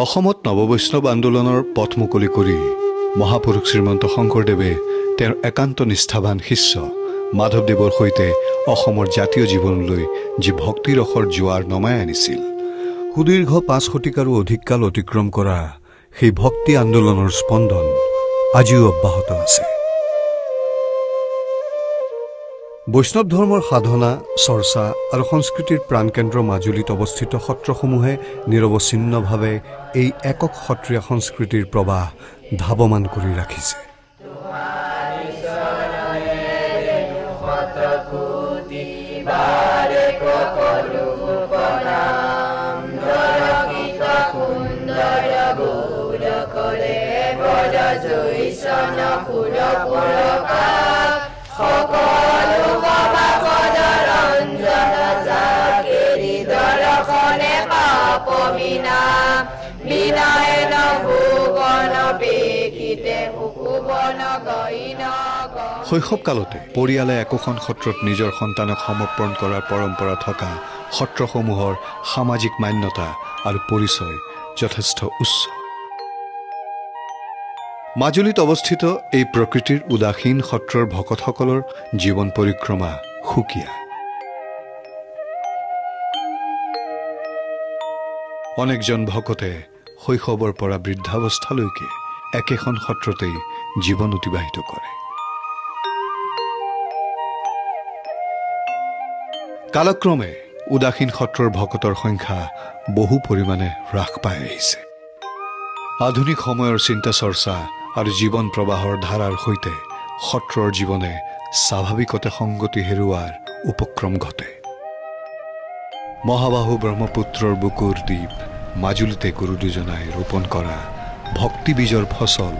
অসমত নৱবৈষ্ণৱ আন্দোলনৰ পথ মুকলি কৰি মহাপুৰুষ শ্ৰীমন্ত শংকৰদেৱে তেওঁৰ একান্ত নিষ্ঠাবান শিষ্য মাধৱদেৱৰ সৈতে অসমৰ জাতীয় জীৱনলৈ যি ভক্তিৰ ৰসৰ জোৱাৰ নমাই আনিছিল সুদীৰ্ঘ 5 শতিকাৰো অধিক কাল অতিক্ৰম কৰা সেই ভক্তি আন্দোলনৰ স্পন্দন আজিও অব্যাহত আছে। বৈষ্ণৱ ধৰ্মৰ সাধনা চৰ্চা আৰু সংস্কৃতিৰ প্ৰাণকেন্দ্ৰ মাজুলীত অৱস্থিত সত্ৰসমূহে নিৰৱচ্ছিন্নভাৱে এই একক সত্ৰীয়া সংস্কৃতিৰ প্ৰবাহ ধাৱমান কৰি ৰাখিছে। শৈশৱকালতে পৰিয়ালে একোখন সত্ৰত নিজৰ সন্তানক সমৰ্পণ কৰাৰ পৰম্পৰা থকা সত্ৰসমূহৰ সামাজিক মান্যতা আৰু পৰিচয় যথেষ্ট উচ্চ। মাজুলীত অৱস্থিত এই প্ৰকৃতিৰ উদাসীন সত্ৰৰ ভকতসকলৰ জীৱন পৰিক্ৰমা সুকীয়া। অনেকজন ভকতে শৈশৱৰ পৰা বৃদ্ধাৱস্থালৈকে একেখন সত্ৰতেই জীৱন অতিবাহিত কৰে। কালক্ৰমে উদাসীন সত্ৰৰ ভকতৰ সংখ্যা বহু পৰিমাণে হ্ৰাস পাই আহিছে। আধুনিক সময়ৰ চিন্তা চৰ্চা আৰু জীৱন প্ৰবাহৰ ধাৰাৰ সৈতে সত্ৰৰ জীৱনে স্বাভাৱিকতে সংগতি হেৰুওৱাৰ উপক্ৰম ঘটে। মহাবাহু ব্ৰহ্মপুত্ৰৰ বুকুৰ দ্বীপ মাজুলীতে গুৰু দুজনাই ৰোপণ কৰা ভক্তি বীজৰ ফচল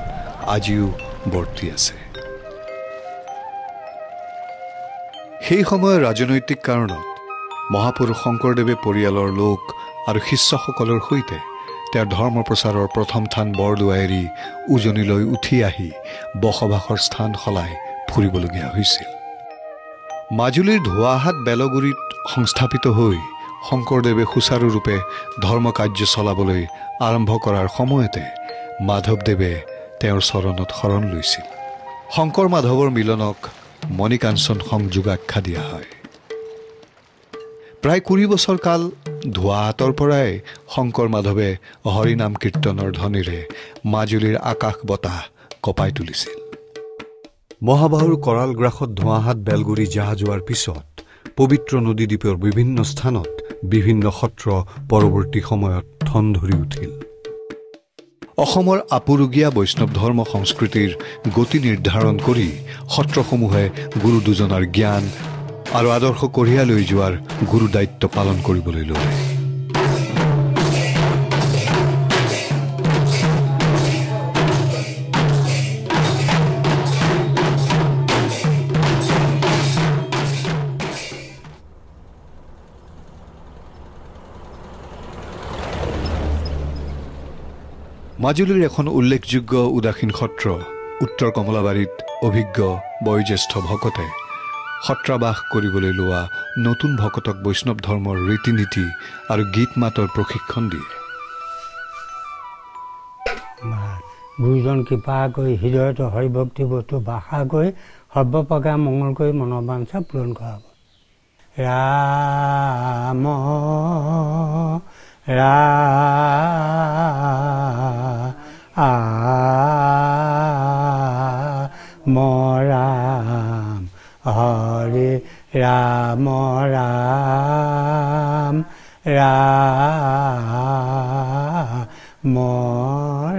আজিও বৰ্তি আছে। সেই সময়ৰ ৰাজনৈতিক কাৰণত মহাপুৰুষ শংকৰদেৱে পৰিয়ালৰ লোক আৰু শিষ্যসকলৰ সৈতে তেওঁৰ ধৰ্ম প্ৰচাৰৰ প্ৰথম স্থান বৰদোৱা এৰি উজনিলৈ উঠি আহি বসবাসৰ স্থান সলাই ফুৰিবলগীয়া হৈছিল। মাজুলীৰ ধোৱাহাট বেলগুৰিত সংস্থাপিত হৈ শংকৰদেৱে সুচাৰুৰূপে ধৰ্ম কাৰ্য চলাবলৈ আৰম্ভ কৰাৰ সময়তে মাধৱদেৱে তেওঁৰ চৰণত শৰণ লৈছিল। শংকৰ মাধৱৰ মিলনক মণিকাঞ্চন সংযোগ আখ্যা দিয়া হয়। প্ৰায় 20 বছৰ কাল ধোৱাহাটৰ পৰাই শংকৰ মাধৱে হৰিনাম কীৰ্তনৰ ধ্বনিৰে মাজুলীৰ আকাশ বতাহ কঁপাই তুলিছিল। মহাবাহুৰ কৰাল গ্ৰাসত ধোৱাহাট বেলগুৰি যাহা যোৱাৰ পিছত পবিত্ৰ নদীদ্বীপৰ বিভিন্ন স্থানত বিভিন্ন সত্ৰ পৰৱৰ্তী সময়ত ঠন ধৰি উঠিল। অসমৰ আপুৰুগীয়া বৈষ্ণৱ ধৰ্ম সংস্কৃতিৰ গতি নিৰ্ধাৰণ কৰি সত্ৰসমূহে গুৰু দুজনাৰ জ্ঞান আৰু আদৰ্শ কঢ়িয়াই লৈ যোৱাৰ গুৰু দায়িত্ব পালন কৰিবলৈ ল'লে। মাজুলীৰ এখন উল্লেখযোগ্য উদাসীন সত্ৰ উত্তৰ কমলাবাৰীত অভিজ্ঞ বয়োজ্যেষ্ঠ ভকতে সত্ৰাবাস কৰিবলৈ লোৱা নতুন ভকতক বৈষ্ণৱ ধৰ্মৰ ৰীতি নীতি আৰু গীত মাতৰ প্ৰশিক্ষণ দিয়ে। গুৰুজন কৃপা কৰি হৃদয়ত হৰিভক্তি বস্তু বাসা কৰি সৰ্বপ্ৰকাৰ মংগল কৰি মনৰ বাঞ্ছা পূৰণ কৰা হ'ব। ৰাম ৰাম ৰাম হৰে ৰাম ৰাম ৰাম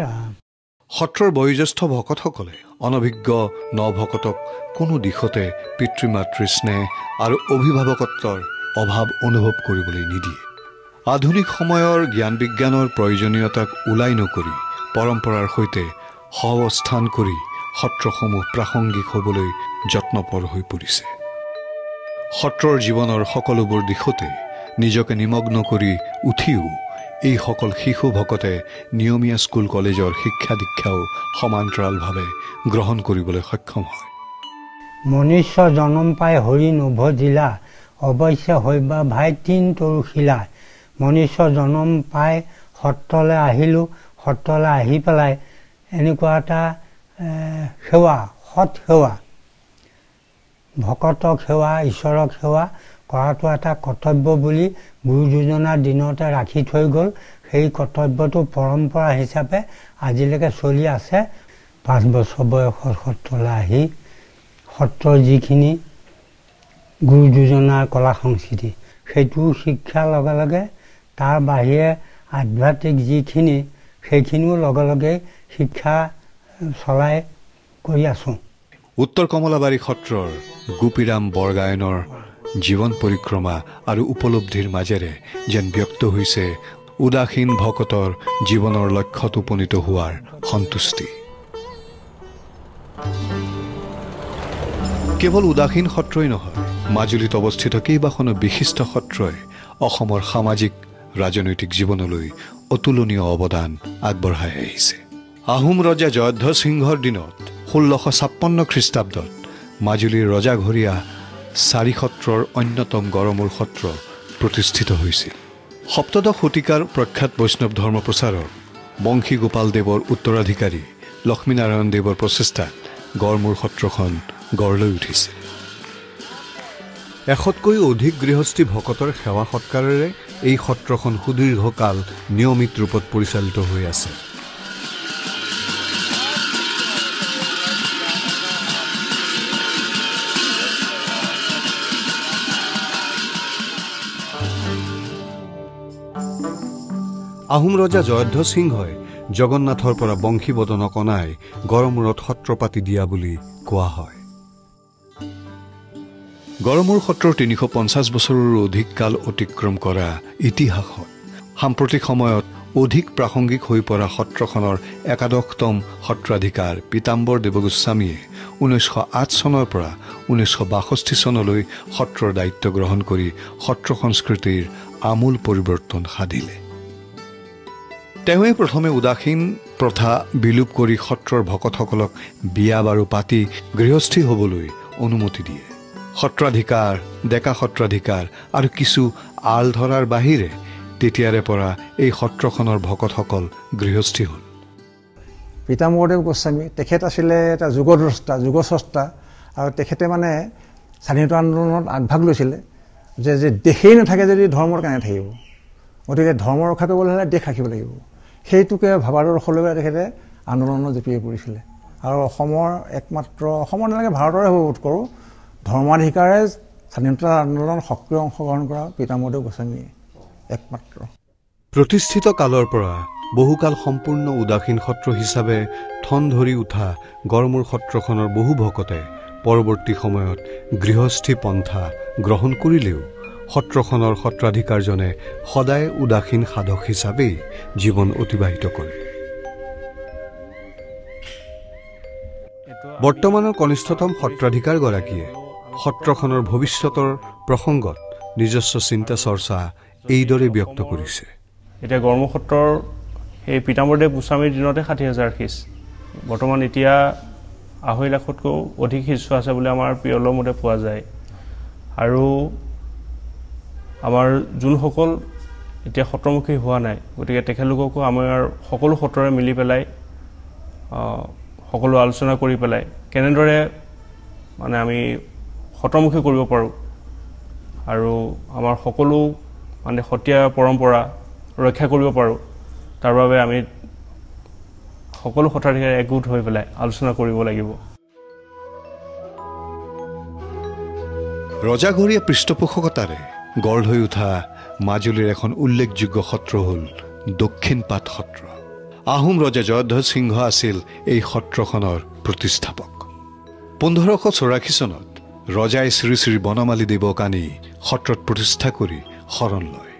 ৰাম। সত্ৰৰ বয়োজ্যেষ্ঠ ভকতসকলে অনভিজ্ঞ নভকতক কোনো দিশতে পিতৃ মাতৃ স্নেহ আৰু অভিভাৱকত্বৰ অভাৱ অনুভৱ কৰিবলৈ নিদিয়ে। আধুনিক সময়ৰ জ্ঞান বিজ্ঞানৰ প্ৰয়োজনীয়তাক ওলাই নকৰি পৰম্পৰাৰ সৈতে সহাৱস্থান কৰি সত্ৰসমূহ প্ৰাসংগিক হ'বলৈ যত্নপৰ হৈ পৰিছে। সত্ৰৰ জীৱনৰ সকলোবোৰ দিশতে নিজকে নিমগ্ন কৰি উঠিও এইসকল শিশু ভকতে নিয়মীয়া স্কুল কলেজৰ শিক্ষা দীক্ষাও সমান্তৰালভাৱে গ্ৰহণ কৰিবলৈ সক্ষম হয়। মনুষ্য জনম পাই হৰি নুভজিলা অৱশ্য হৈবা ভাই তিন তৰু শিলা। মনুষ্য জনম পাই সত্ৰলৈ আহিলোঁ, সত্ৰলৈ আহি পেলাই এনেকুৱা এটা সেৱা, সৎ সেৱা, ভকতক সেৱা, ঈশ্বৰক সেৱা কৰাটো এটা কৰ্তব্য বুলি গুৰু দুজনাৰ দিনতে ৰাখি থৈ গ'ল। সেই কৰ্তব্যটো পৰম্পৰা হিচাপে আজিলৈকে চলি আছে। 5 বছৰ বয়সত সত্ৰলৈ আহি সত্ৰৰ যিখিনি গুৰু দুজনাৰ কলা সংস্কৃতি সেইটো শিক্ষাৰ লগে লগে তাৰ বাহিৰে আধ্যাত্মিক যিখিনি সেইখিনিও লগে লগে শিক্ষা চলাই কৰি আছোঁ। উত্তৰ কমলাবাৰী সত্ৰৰ গোপীৰাম বৰগায়নৰ জীৱন পৰিক্ৰমা আৰু উপলব্ধিৰ মাজেৰে যেন ব্যক্ত হৈছে উদাসীন ভকতৰ জীৱনৰ লক্ষ্যত উপনীত হোৱাৰ সন্তুষ্টি। কেৱল উদাসীন সত্ৰই নহয়, মাজুলীত অৱস্থিত কেইবাখনো বিশিষ্ট সত্ৰই অসমৰ সামাজিক ৰাজনৈতিক জীৱনলৈ অতুলনীয় অৱদান আগবঢ়াই আহিছে। আহোম ৰজা জয়ধ্বজ সিংহৰ দিনত 1656 খ্ৰীষ্টাব্দত মাজুলীৰ ৰজাঘৰীয়া 4 সত্ৰৰ অন্যতম গড়মূৰ সত্ৰ প্ৰতিষ্ঠিত হৈছিল। 17 শতিকাৰ প্ৰখ্যাত বৈষ্ণৱ ধৰ্ম প্ৰচাৰক বংশী গোপাল দেৱৰ উত্তৰাধিকাৰী লক্ষ্মীনাৰায়ণ দেৱৰ প্ৰচেষ্টাত গড়মূৰ সত্ৰখন গঢ় লৈ উঠিছিল। 100তকৈ অধিক গৃহস্থী ভকতৰ সেৱা সৎকাৰেৰে এই সত্ৰখন সুদীৰ্ঘকাল নিয়মিত ৰূপত পৰিচালিত হৈ আছে। আহোম ৰজা জয়ধ্বজ সিংহই জগন্নাথৰ পৰা বংশীবদনক অনাই গড়মূৰত সত্ৰ পাতি দিয়া বুলি কোৱা হয়। গড়মূৰ সত্ৰৰ 350 বছৰৰো অধিক কাল অতিক্ৰম কৰা ইতিহাসত সাম্প্ৰতিক সময়ত অধিক প্ৰাসংগিক হৈ পৰা সত্ৰখনৰ 11তম সত্ৰাধিকাৰ পীতাম্বৰ দেৱগোস্বামীয়ে 1908 চনৰ পৰা 1962 চনলৈ সত্ৰৰ দায়িত্ব গ্ৰহণ কৰি সত্ৰ সংস্কৃতিৰ আমূল পৰিৱৰ্তন সাধিলে। তেওঁৱে প্ৰথমে উদাসীন প্ৰথা বিলোপ কৰি সত্ৰৰ ভকতসকলক বিয়া বাৰু পাতি গৃহস্থী হ'বলৈ অনুমতি দিয়ে। সত্ৰাধিকাৰ, ডেকা সত্ৰাধিকাৰ আৰু কিছু আল ধৰাৰ বাহিৰে তেতিয়াৰে পৰা এই সত্ৰখনৰ ভকতসকল গৃহস্থী হ'ল। পীতাম্বৰদেৱ গোস্বামী তেখেত আছিলে এটা যুগদ্ৰষ্টা, যুগস্ৰষ্টা, আৰু তেখেতে মানে স্বাধীনতা আন্দোলনত আগভাগ লৈছিলে যে দেশেই নাথাকে যদি ধৰ্মৰ কাৰণে থাকিব, গতিকে ধৰ্ম ৰক্ষা কৰিবলৈ হ'লে দেশ ৰাখিব লাগিব। সেইটোকে ভাবাদৰ্শলৈ তেখেতে আন্দোলনত জঁপিয়াই পৰিছিলে। আৰু অসমৰ একমাত্ৰ, অসমৰ নালাগে ভাৰতৰে বোধ কৰোঁ, ধৰ্মাধিকাৰে স্বাধীনতা আন্দোলনত সক্ৰিয় অংশগ্ৰহণ কৰা পীতাম্বৰদেৱ গোস্বামীয়ে একমাত্ৰ। প্ৰতিষ্ঠিত কালৰ পৰা বহুকাল সম্পূৰ্ণ উদাসীন সত্ৰ হিচাপে ঠন ধৰি উঠা গড়মূৰ সত্ৰখনৰ বহু ভকতে পৰৱৰ্তী সময়ত গৃহস্থী পন্থা গ্ৰহণ কৰিলেও সত্ৰখনৰ সত্ৰাধিকাৰজনে সদায় উদাসীন সাধক হিচাপেই জীৱন অতিবাহিত কৰে। বৰ্তমানৰ কনিষ্ঠতম সত্ৰাধিকাৰগৰাকীয়ে সত্ৰখনৰ ভৱিষ্যতৰ প্ৰসংগত নিজস্ব চিন্তা চৰ্চা এইদৰে ব্যক্ত কৰিছে। এতিয়া গড়মূৰ সত্ৰৰ এই পীতাম্বৰদেৱ গোস্বামীৰ দিনতে 60,000 শিষ্য, বৰ্তমান এতিয়া 2.5 লাখতকৈও অধিক শিষ্য আছে বুলি আমাৰ পিয়লৰ মতে পোৱা যায়। আৰু আমাৰ যোনসকল এতিয়া সত্ৰমুখী হোৱা নাই, গতিকে তেখেতলোককো আমাৰ সকলো সত্ৰৰে মিলি পেলাই সকলো আলোচনা কৰি পেলাই কেনেদৰে মানে আমি সত্ৰমুখী কৰিব পাৰোঁ আৰু আমাৰ সকলো মানে সত্ৰীয়া পৰম্পৰা ৰক্ষা কৰিব পাৰোঁ, তাৰ বাবে আমি সকলো সত্ৰাধিকাৰী একগোট হৈ পেলাই আলোচনা কৰিব লাগিব। ৰজাঘৰীয়া পৃষ্ঠপোষকতাৰে গঢ় হৈ উঠা মাজুলীৰ এখন উল্লেখযোগ্য সত্ৰ হ'ল দক্ষিণপাট সত্ৰ। আহোম ৰজা জয়ধ্বজ সিংহ আছিল এই সত্ৰখনৰ প্ৰতিষ্ঠাপক। 1584 চনত ৰজাই শ্ৰী শ্ৰী বনমালী দেৱক আনি সত্ৰত প্ৰতিষ্ঠা কৰি শৰণ লয়।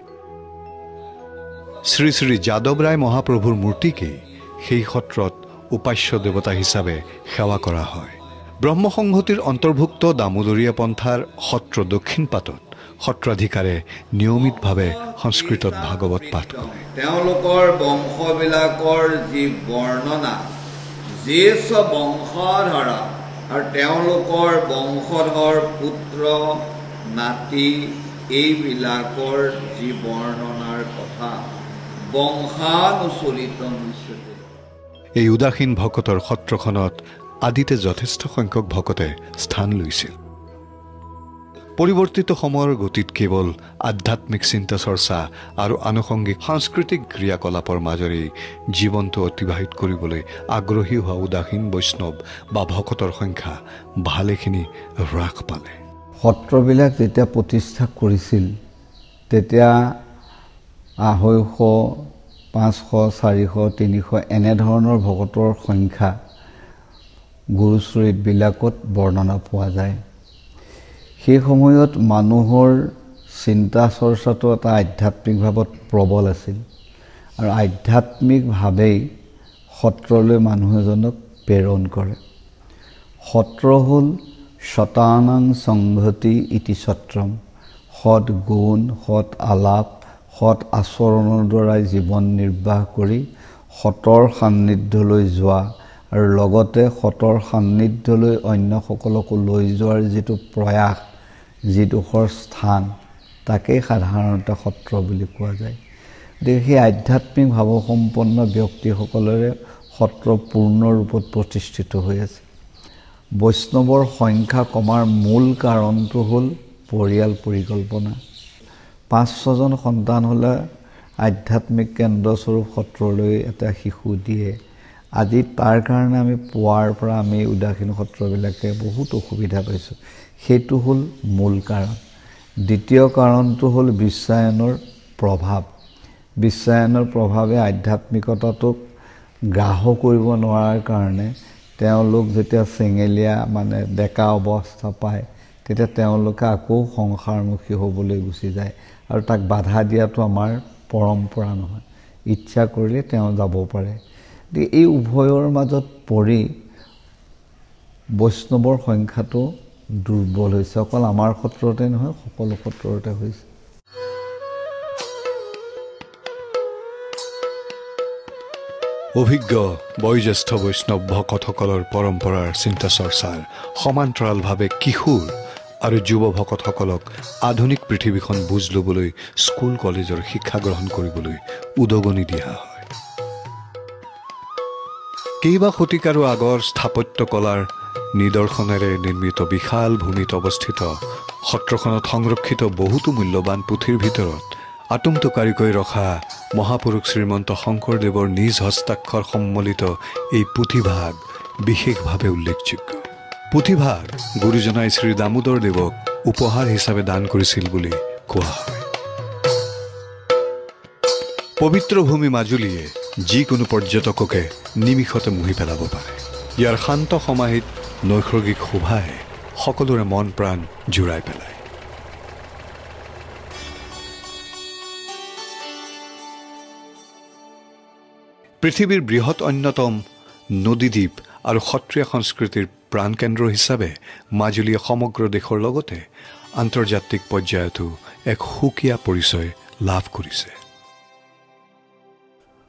শ্ৰী শ্ৰী যাদৱ ৰায় মহাপ্ৰভুৰ মূৰ্তিকেই সেই সত্ৰত উপাস্য দেৱতা হিচাপে সেৱা কৰা হয়। ব্ৰহ্মসংহতিৰ অন্তৰ্ভুক্ত দামোদৰীয়া পন্থাৰ সত্ৰ দক্ষিণপাটত সত্ৰাধিকাৰে নিয়মিতভাৱে সংস্কৃতত ভাগৱত পাঠ কৰে। তেওঁলোকৰ বংশবিলাকৰ যি বৰ্ণনা, জ্যেষ্ঠ বংশধৰা আৰু তেওঁলোকৰ বংশধৰ পুত্ৰ নাতি এইবিলাকৰ যি বৰ্ণনাৰ কথা বংশানুচলিতম উচ্যতে। এই উদাসীন ভকতৰ সত্ৰখনত আদিতে যথেষ্ট সংখ্যক ভকতে স্থান লৈছিল। পৰিৱৰ্তিত সময়ৰ গতিত কেৱল আধ্যাত্মিক চিন্তা চৰ্চা আৰু আনুষংগিক সাংস্কৃতিক ক্ৰিয়াকলাপৰ মাজেৰে জীৱনটো অতিবাহিত কৰিবলৈ আগ্ৰহী হোৱা উদাসীন বৈষ্ণৱ বা ভকতৰ সংখ্যা ভালেখিনি হ্ৰাস পালে। সত্ৰবিলাক যেতিয়া প্ৰতিষ্ঠা কৰিছিল তেতিয়া 250, 500, 400, 300 এনেধৰণৰ ভকতৰ সংখ্যা গুৰুচৰিতবিলাকত বৰ্ণনা পোৱা যায়। সেই সময়ত মানুহৰ চিন্তা চৰ্চাটো এটা আধ্যাত্মিকভাৱত প্ৰবল আছিল আৰু আধ্যাত্মিকভাৱেই সত্ৰলৈ মানুহ এজনক প্ৰেৰণ কৰে। সত্ৰ হ'ল শতানাং সংঘতি ইতি সত্ৰম। সৎ গুণ, সৎ আলাপ, সৎ আচৰণৰ দ্বাৰাই জীৱন নিৰ্বাহ কৰি সতৰ সান্নিধ্যলৈ যোৱা আৰু লগতে সতৰ সান্নিধ্যলৈ অন্যসকলকো লৈ যোৱাৰ যিটো প্ৰয়াস, যিডোখৰ স্থান, তাকেই সাধাৰণতে সত্ৰ বুলি কোৱা যায়। গতিকে সেই আধ্যাত্মিক ভাৱসম্পন্ন ব্যক্তিসকলেৰে সত্ৰ পূৰ্ণ ৰূপত প্ৰতিষ্ঠিত হৈ আছে। বৈষ্ণৱৰ সংখ্যা কমাৰ মূল কাৰণটো হ'ল পৰিয়াল পৰিকল্পনা। 5-6জন সন্তান হ'লে আধ্যাত্মিক কেন্দ্ৰস্বৰূপ সত্ৰলৈ এটা শিশু দিয়ে। আজি তাৰ কাৰণে আমি পোৱাৰ পৰা আমি উদাসীন সত্ৰবিলাকে বহুত অসুবিধা পাইছোঁ। সেইটো হ'ল মূল কাৰণ। দ্বিতীয় কাৰণটো হ'ল বিশ্বায়নৰ প্ৰভাৱ। বিশ্বায়নৰ প্ৰভাৱে আধ্যাত্মিকতাটোক গ্ৰাহ্য কৰিব নোৱাৰাৰ কাৰণে তেওঁলোক যেতিয়া চেঙেলীয়া ডেকা অৱস্থা পায় তেতিয়া তেওঁলোকে আকৌ সংসাৰমুখী হ'বলৈ গুচি যায় আৰু তাক বাধা দিয়াটো আমাৰ পৰম্পৰা নহয়। ইচ্ছা কৰিলে তেওঁ যাব পাৰে। গতিকে এই উভয়ৰ মাজত পৰি বৈষ্ণৱৰ সংখ্যাটো দুৰ্বল হৈছে। অকল আমাৰ সত্ৰতে নহয়, সকলো সত্ৰতে হৈছে। অভিজ্ঞ বয়োজ্যেষ্ঠ বৈষ্ণৱ ভকতসকলৰ পৰম্পৰাৰ চিন্তা চৰ্চাৰ সমান্তৰালভাৱে কিশোৰ আৰু যুৱ ভকতসকলক আধুনিক পৃথিৱীখন বুজ ল'বলৈ স্কুল কলেজৰ শিক্ষা গ্ৰহণ কৰিবলৈ উদগনি দিয়া হয়। কেইবা শতিকাৰো আগৰ স্থাপত্য কলাৰ নিদৰ্শনেৰে নিৰ্মিত বিশাল ভূমিত অৱস্থিত সত্ৰখনত সংৰক্ষিত বহুতো মূল্যৱান পুথিৰ ভিতৰত আটোমটোকাৰিকৈ ৰখা মহাপুৰুষ শ্ৰীমন্ত শংকৰদেৱৰ নিজ হস্তাক্ষৰ সম্মিলিত এই পুথিভাগ বিশেষভাৱে উল্লেখযোগ্য। পুথিভাগ গুৰুজনাই শ্ৰী দামোদৰ দেৱক উপহাৰ হিচাপে দান কৰিছিল বুলি কোৱা হয়। পবিত্ৰ ভূমি মাজুলীয়ে যিকোনো পৰ্যটককে নিমিষতে মুহি পেলাব পাৰে। ইয়াৰ শান্ত সমাহিত নৈসৰ্গিক শোভাই সকলোৰে মন প্ৰাণ জোৰাই পেলায়। পৃথিৱীৰ বৃহৎ অন্যতম নদীদ্বীপ আৰু সত্ৰীয়া সংস্কৃতিৰ প্ৰাণকেন্দ্ৰ হিচাপে মাজুলীয়ে সমগ্ৰ দেশৰ লগতে আন্তৰ্জাতিক পৰ্যায়তো এক সুকীয়া পৰিচয় লাভ কৰিছে।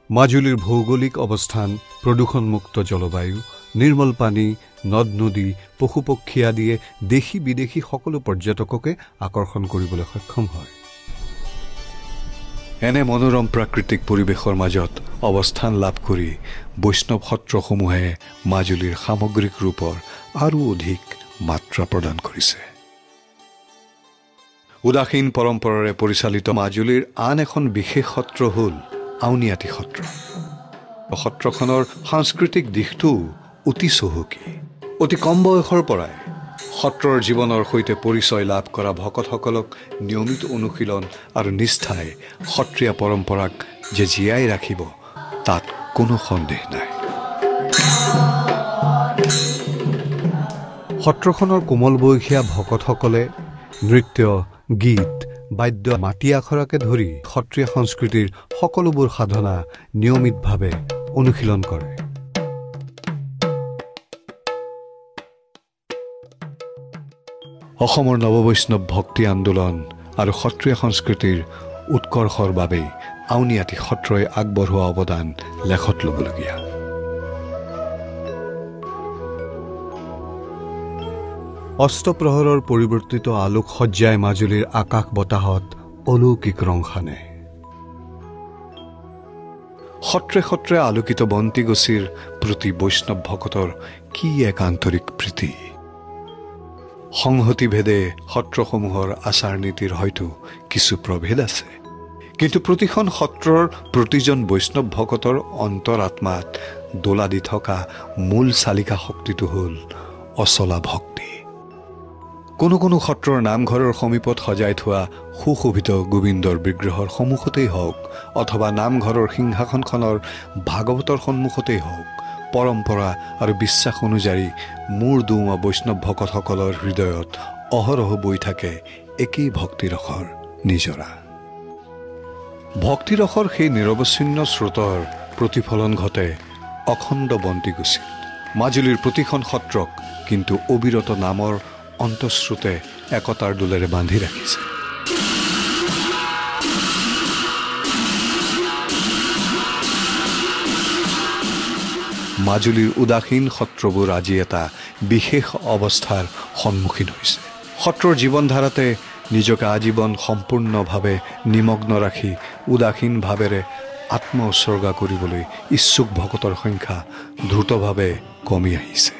মাজুলীৰ ভৌগোলিক অৱস্থান, প্ৰদূষণমুক্ত জলবায়ু, নিৰ্মল পানী, নদ নদী, পশু পক্ষী আদিয়ে দেশী বিদেশী সকলো পৰ্যটককে আকৰ্ষণ কৰিবলৈ সক্ষম হয়। এনে মনোৰম প্ৰাকৃতিক পৰিৱেশৰ মাজত অৱস্থান লাভ কৰি বৈষ্ণৱ সত্ৰসমূহে মাজুলীৰ সামগ্ৰিক ৰূপৰ আৰু অধিক মাত্ৰা প্ৰদান কৰিছে। উদাসীন পৰম্পৰাৰে পৰিচালিত মাজুলীৰ আন এখন বিশেষ সত্ৰ হ'ল আউনীআটী সত্ৰ। সত্ৰখনৰ সাংস্কৃতিক দিশটো অতি চহকী। অতি কম বয়সৰ পৰাই সত্ৰৰ জীৱনৰ সৈতে পৰিচয় লাভ কৰা ভকতসকলক নিয়মিত অনুশীলন আৰু নিষ্ঠাই সত্ৰীয়া পৰম্পৰাক যে জীয়াই ৰাখিব তাত কোনো সন্দেহ নাই। সত্ৰখনৰ কোমল বয়সীয়া ভকতসকলে নৃত্য, গীত, বাদ্য, মাটি আখৰাকে ধৰি সত্ৰীয়া সংস্কৃতিৰ সকলোবোৰ সাধনা নিয়মিতভাৱে অনুশীলন কৰে। অসমৰ নৱবৈষ্ণৱ ভক্তি আন্দোলন আৰু সত্ৰীয়া সংস্কৃতিৰ উৎকৰ্ষৰ বাবেই আউনীআটী সত্ৰই আগবঢ়োৱা অৱদান লেখত ল'বলগীয়া। অস্তপ্ৰহৰৰ পৰিৱৰ্তিত আলোকসজ্জাই মাজুলীৰ আকাশ বতাহত অলৌকিক ৰং সানে। সত্ৰে সত্ৰে আলোকিত বন্তিগছিৰ প্ৰতি বৈষ্ণৱ ভকতৰ কি এক আন্তৰিক প্ৰীতি। সংহতিভেদে সত্ৰসমূহৰ আচাৰ নীতিৰ হয়তো কিছু প্ৰভেদ আছে, কিন্তু প্ৰতিখন সত্ৰৰ প্ৰতিজন বৈষ্ণৱ ভকতৰ অন্তৰাত্মাত দোলা দি থকা মূল চালিকা শক্তিটো হ'ল অচলা ভক্তি। কোনো কোনো সত্ৰৰ নামঘৰৰ সমীপত সজাই থোৱা সুশোভিত গোবিন্দৰ বিগ্ৰহৰ সন্মুখতেই হওক অথবা নামঘৰৰ সিংহাসনখনৰ ভাগৱতৰ সন্মুখতেই হওক, পৰম্পৰা আৰু বিশ্বাস অনুযায়ী মূৰ দুওৱা বৈষ্ণৱ ভকতসকলৰ হৃদয়ত অহৰহ বৈ থাকে একেই ভক্তিৰসৰ নিজৰা। ভক্তিৰসৰ সেই নিৰৱচ্ছিন্ন স্ৰোতৰ প্ৰতিফলন ঘটে অখণ্ড বন্তিগছিত। মাজুলীৰ প্ৰতিখন সত্ৰক কিন্তু অবিৰত নামৰ অন্তঃস্ৰোতে একতাৰ দোলেৰে বান্ধি ৰাখিছে। মাজুলীৰ উদাসীন সত্ৰবোৰ আজি এটা বিশেষ অৱস্থাৰ সন্মুখীন হৈছে। সত্ৰৰ জীৱনধাৰাতে নিজকে আজীৱন সম্পূৰ্ণভাৱে নিমগ্ন ৰাখি উদাসীন ভাৱেৰে আত্ম উৎসৰ্গা কৰিবলৈ ইচ্ছুক ভকতৰ সংখ্যা দ্ৰুতভাৱে কমি আহিছে।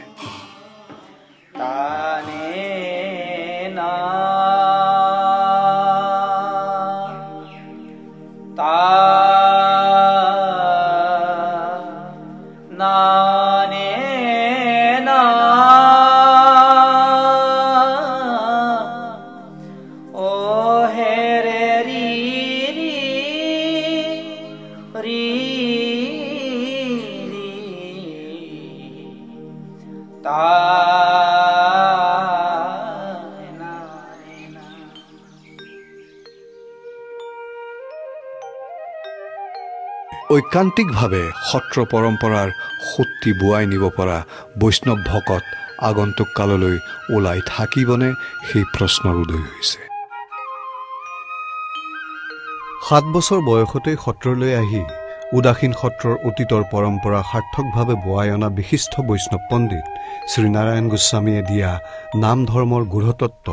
ঐকান্তিকভাৱে সত্ৰ পৰম্পৰাৰ সূত্ৰী বোৱাই নিব পৰা বৈষ্ণৱ ভকত আগন্তুক কাললৈ ওলাই থাকিবনে, সেই প্ৰশ্নৰ উদয় হৈছে। 7 বছৰ বয়সতেই সত্ৰলৈ আহি উদাসীন সত্ৰৰ অতীতৰ পৰম্পৰা সাৰ্থকভাৱে বোৱাই অনা বিশিষ্ট বৈষ্ণৱ পণ্ডিত শ্ৰীনাৰায়ণ গোস্বামীয়ে দিয়া নাম ধৰ্মৰ গূঢ়তত্ত্ব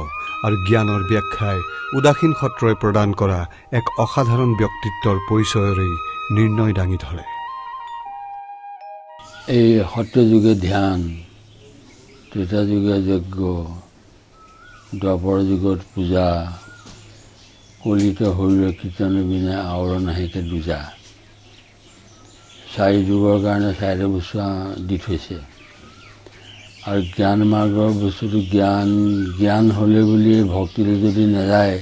আৰু জ্ঞানৰ ব্যাখ্যাই উদাসীন সত্ৰই প্ৰদান কৰা এক অসাধাৰণ ব্যক্তিত্বৰ পৰিচয়ৰেই নিৰ্ণয় দাঙি ধৰে। এই সত্য যুগে ধ্যান, ত্ৰেতা যুগে যজ্ঞ, দ্বাপৰ যুগত পূজা, কলিত শৰীৰ কীৰ্তনৰ বিনা আৱৰণ নাহিকে দুজা, 4 যুগৰ কাৰণে 4 বছৰ দি থৈছে। আৰু জ্ঞান মাৰ্গৰ বস্তুটো জ্ঞান হ'লে বুলি ভক্তিলৈ যদি নাযায়,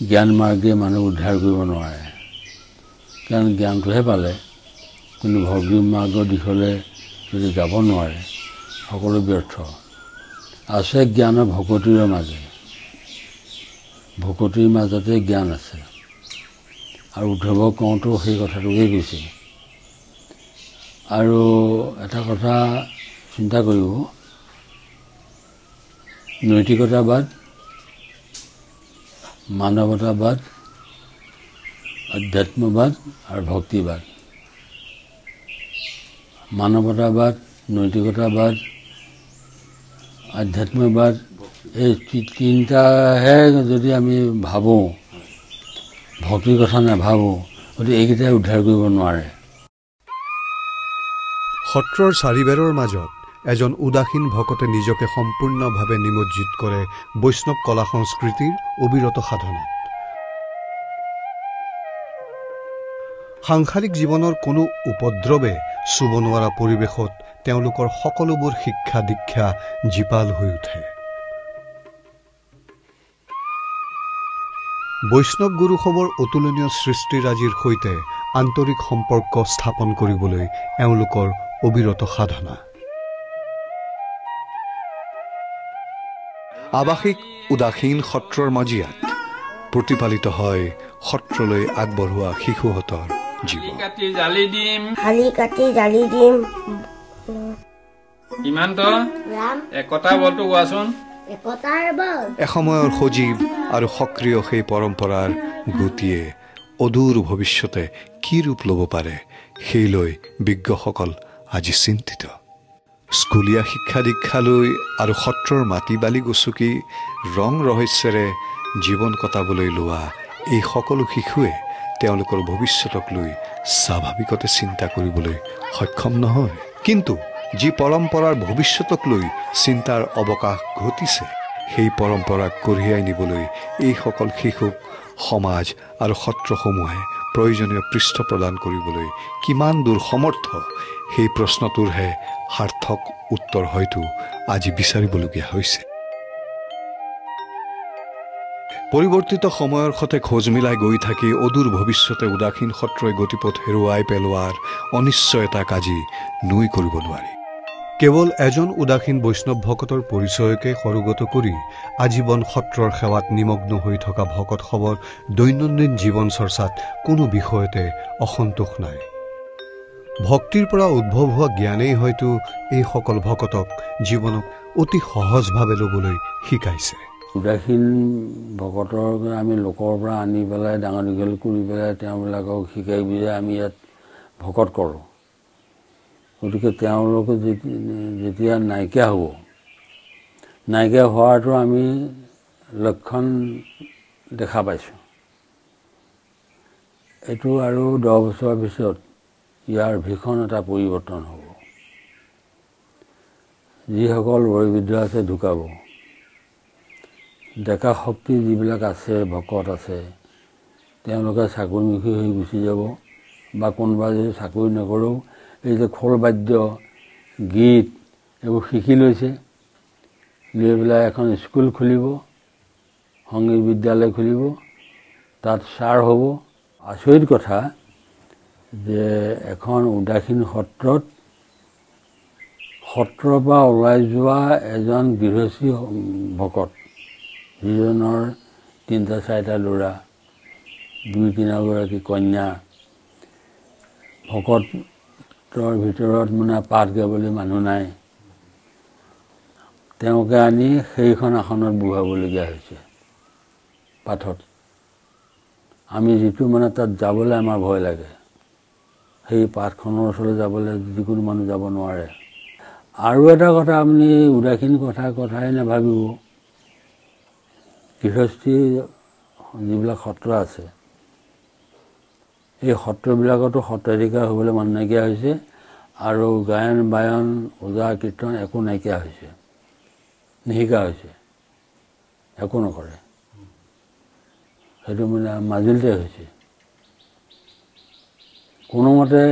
জ্ঞান মাৰ্গে মানুহ উদ্ধাৰ কৰিব নোৱাৰে। কাৰণ জ্ঞানটোহে পালে, কিন্তু ভক্তি মাৰ্গৰ দিশলৈ যদি যাব নোৱাৰে, সকলো ব্যৰ্থ। আছে জ্ঞান ভকতিৰ মাজে, ভকতিৰ মাজতে জ্ঞান আছে। আৰু উদ্ধৱ কওঁতেও সেই কথাটোকেই কৈছে। আৰু এটা কথা চিন্তা কৰিব, নৈতিকতাবাদ, মানৱতাবাদ, আধ্যাত্মবাদ আৰু ভক্তিবাদ। মানৱতাবাদ, নৈতিকতাবাদ, আধ্যাত্মবাদ, এই তিনিটাহে যদি আমি ভাবোঁ, ভক্তিৰ কথা নাভাবোঁ, গতিকে এইকেইটাই উদ্ধাৰ কৰিব নোৱাৰে। সত্ৰৰ চাৰিবেৰৰ মাজত এজন উদাসীন ভকতে নিজকে সম্পূৰ্ণভাৱে নিমজ্জিত কৰে বৈষ্ণৱ কলা সংস্কৃতিৰ অবিৰত সাধনাত। সাংসাৰিক জীৱনৰ কোনো উপদ্ৰৱে চুব নোৱাৰা পৰিৱেশত তেওঁলোকৰ সকলোবোৰ শিক্ষা দীক্ষা জীপাল হৈ উঠে। বৈষ্ণৱ গুৰুসমৰ অতুলনীয় সৃষ্টিৰাজিৰ সৈতে আন্তৰিক সম্পৰ্ক স্থাপন কৰিবলৈ এওঁলোকৰ অবিৰত সাধনা। আৱাসিক উদাসীন সত্ৰৰ মজিয়াত প্ৰতিপালিত হয় সত্ৰলৈ আগবঢ়োৱা শিশুহঁতৰ জীৱন। হালি কাটি জালি দিম। ইমানটো একতা বলটো কোৱাচোন। একতাৰ বল। এসময়ৰ সজীৱ আৰু সক্ৰিয় সেই পৰম্পৰাৰ গতিয়ে অদূৰ ভৱিষ্যতে কি ৰূপ ল'ব পাৰে, সেইলৈ বিজ্ঞসকল আজি চিন্তিত। স্কুলীয়া শিক্ষা দীক্ষালৈ আৰু সত্ৰৰ মাটি বালি গচকি ৰং ৰহস্যৰে জীৱন কটাবলৈ লোৱা এই সকলো শিশুৱে তেওঁলোকৰ ভৱিষ্যতক লৈ স্বাভাৱিকতে চিন্তা কৰিবলৈ সক্ষম নহয়। কিন্তু যি পৰম্পৰাৰ ভৱিষ্যতক লৈ চিন্তাৰ অৱকাশ ঘটিছে, সেই পৰম্পৰাক কঢ়িয়াই নিবলৈ এইসকল শিশুক সমাজ আৰু সত্ৰসমূহে প্ৰয়োজনীয় পৃষ্ঠ প্ৰদান কৰিবলৈ কিমান দূৰ সমৰ্থ, সেই প্ৰশ্নটোৰহে সাৰ্থক উত্তৰ হয়তো আজি বিচাৰিবলগীয়া হৈছে। পৰিৱৰ্তিত সময়ৰ সৈতে খোজ মিলাই গৈ থাকি অদূৰ ভৱিষ্যতে উদাসীন সত্ৰই গতিপথ হেৰুৱাই পেলোৱাৰ অনিশ্চয়তাক আজি নুই কৰিব নোৱাৰি। কেৱল এজন উদাসীন বৈষ্ণৱ ভকতৰ পৰিচয়কে সৰুগত কৰি আজীৱন সত্ৰৰ সেৱাত নিমগ্ন হৈ থকা ভকতসৱৰ দৈনন্দিন জীৱন চৰ্চাত কোনো বিষয়তে অসন্তোষ নাই। ভক্তিৰ পৰা উদ্ভৱ হোৱা জ্ঞানেই হয়তো এইসকল ভকতক জীৱনক অতি সহজভাৱে ল'বলৈ শিকাইছে। উদাসীন ভকতৰ আমি লোকৰ পৰা আনি পেলাই ডাঙৰ দীঘল কৰি পেলাই তেওঁবিলাকক শিকাই বুজাই আমি ইয়াত ভকত কৰোঁ। গতিকে তেওঁলোকে যেতিয়া নাইকিয়া হ'ব, নাইকিয়া হোৱাটো আমি লক্ষণ দেখা পাইছোঁ। এইটো আৰু 10 বছৰৰ পিছত ইয়াৰ ভীষণ এটা পৰিৱৰ্তন হ'ব। যিসকল বয়োবৃদ্ধ আছে ঢুকাব, ডেকা শক্তি যিবিলাক আছে ভকত আছে তেওঁলোকে চাকৰিমুখী হৈ গুচি যাব, বা কোনোবা যদি চাকৰি নকৰেও এই যে খোল বাদ্য গীত এইবোৰ শিকি লৈছে, লৈ পেলাই এখন স্কুল খুলিব, সংগীত বিদ্যালয় খুলিব, তাত ছাৰ হ'ব। আচৰিত কথা যে এখন উদাসীন সত্ৰত সত্ৰৰ পৰা ওলাই যোৱা এজন গৃহস্থী ভকত, যিজনৰ 3-4টা ল'ৰা, 2-3গৰাকী কন্যা, ভকতৰ ভিতৰত মানে পাঠ গাবলৈ মানুহ নাই, তেওঁকে আনি সেইখন আসনত বহাবলগীয়া হৈছে পাঠত। আমি যিটো মানে তাত যাবলৈ আমাৰ ভয় লাগে, সেই পাঠখনৰ ওচৰলৈ যাবলৈ যিকোনো মানুহ যাব নোৱাৰে। আৰু এটা কথা, আপুনি উদাসীন কথাই নাভাবিব, গৃহস্থী যিবিলাক সত্ৰ আছে, এই সত্ৰবিলাকতো সত্ৰাধিকাৰ হ'বলৈ মানুহ নাইকিয়া হৈছে, আৰু গায়ন বায়ন ওজা কীৰ্তন একো নাইকিয়া হৈছে, নিশিকা হৈছে, একো নকৰে। সেইটো মানে মাজুলীতে হৈছে। কোনোমতে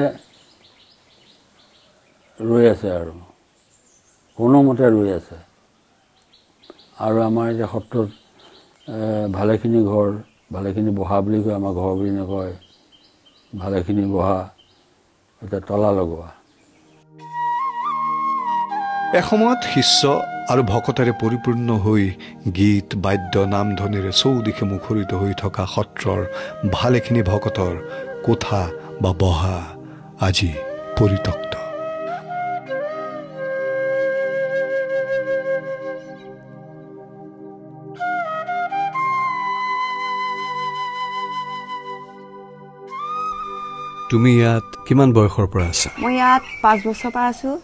ৰৈ আছে, আৰু কোনোমতে ৰৈ আছে। আৰু আমাৰ এতিয়া সত্ৰত ভালেখিনি ঘৰ, ভালেখিনি বহা বুলি কয়, আমাৰ ঘৰ বুলি নকয়, ভালেখিনি বহা, এতিয়া তলা লগোৱা। এসময়ত শিষ্য আৰু ভকতেৰে পৰিপূৰ্ণ হৈ গীত বাদ্য নামধ্বনিৰে চৌদিশে মুখৰিত হৈ থকা সত্ৰৰ ভালেখিনি ভকতৰ কোঠা বা বহা আজি পৰিত্যক্ত। তুমি ইয়াত কিমান বয়সৰ পৰা আছা? মই ইয়াত 5 বছৰ পৰা আছোঁ,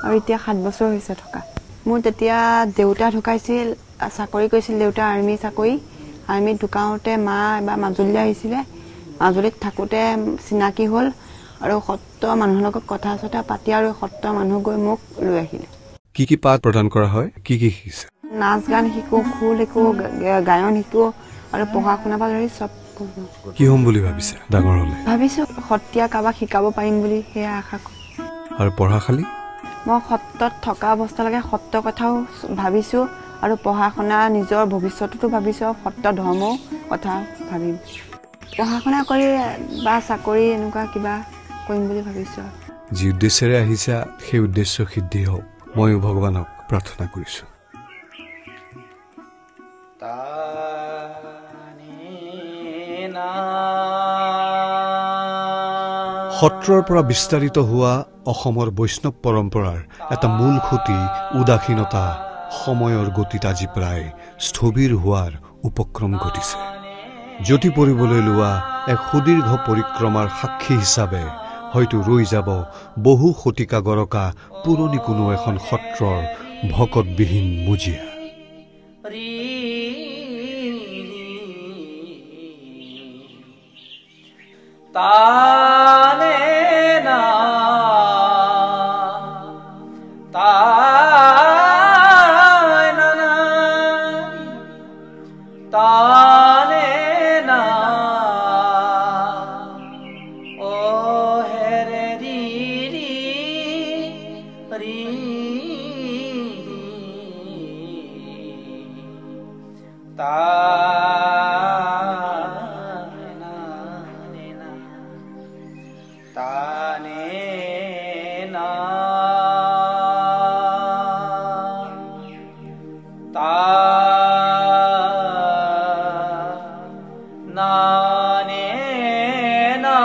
আৰু এতিয়া 7 বছৰ হৈছে থকা। মোৰ তেতিয়া দেউতা ঢুকাইছিল, চাকৰি কৰিছিল দেউতা, আৰ্মি চাকৰি। আৰ্মিত ঢুকাওঁতে মা এবাৰ মাজুলীলৈ আহিছিলে, মাজুলীত থাকোঁতে চিনাকি হ'ল, আৰু সত্ৰ মানুহৰ লগত কথা চথা পাতি আৰু সত্ৰ মানুহ গৈ মোক লৈ আহিলে। কি কি পাঠ প্ৰদান কৰা হয়, কি কি শিকিছে? নাচ গান শিকোঁ, খোল শিকোঁ, গায়ন শিকোঁ, আৰু পঢ়া শুনাৰ পৰা ধৰি চব। কি হ'ম বুলি ভাবিছে ডাঙৰ হ'লে? ভাবিছোঁ সত্ৰীয়া কাৰোবাক শিকাব পাৰিম বুলি, সেয়া আশা কৰোঁ। আৰু পঢ়াশালী? মই সত্ৰত থকা অৱস্থালৈকে সত্ৰ কথাও ভাবিছোঁ, আৰু পঢ়া শুনা নিজৰ ভৱিষ্যততো ভাবিছোঁ, সত্ৰ ধৰ্মও কথা ভাবিম। পঢ়া শুনা কৰি বা চাকৰি এনেকুৱা কিবা কৰিম বুলি ভাবিছোঁ। যি উদ্দেশ্যেৰে আহিছা সেই উদ্দেশ্য সিদ্ধি হওক, ময়ো ভগৱানক প্ৰাৰ্থনা কৰিছোঁ। সত্ৰৰ পৰা বিস্তাৰিত হোৱা অসমৰ বৈষ্ণৱ পৰম্পৰাৰ এটা মূল খুঁটি উদাসীনতা সময়ৰ গতিত আজি প্ৰায় স্থবিৰ হোৱাৰ উপক্ৰম ঘটিছে। জ্যোতি পৰিবলৈ লোৱা এক সুদীৰ্ঘ পৰিক্ৰমাৰ সাক্ষী হিচাপে হয়তো ৰৈ যাব বহু শতিকা গৰকা পুৰণি কোনো এখন সত্ৰৰ ভকতবিহীন মুজিয়া। তানে তানে না তা নানে না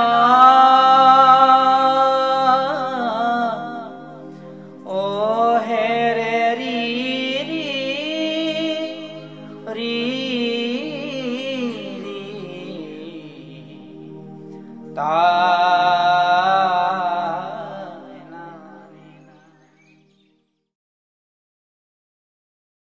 ও হে রে রি রি রি রি তা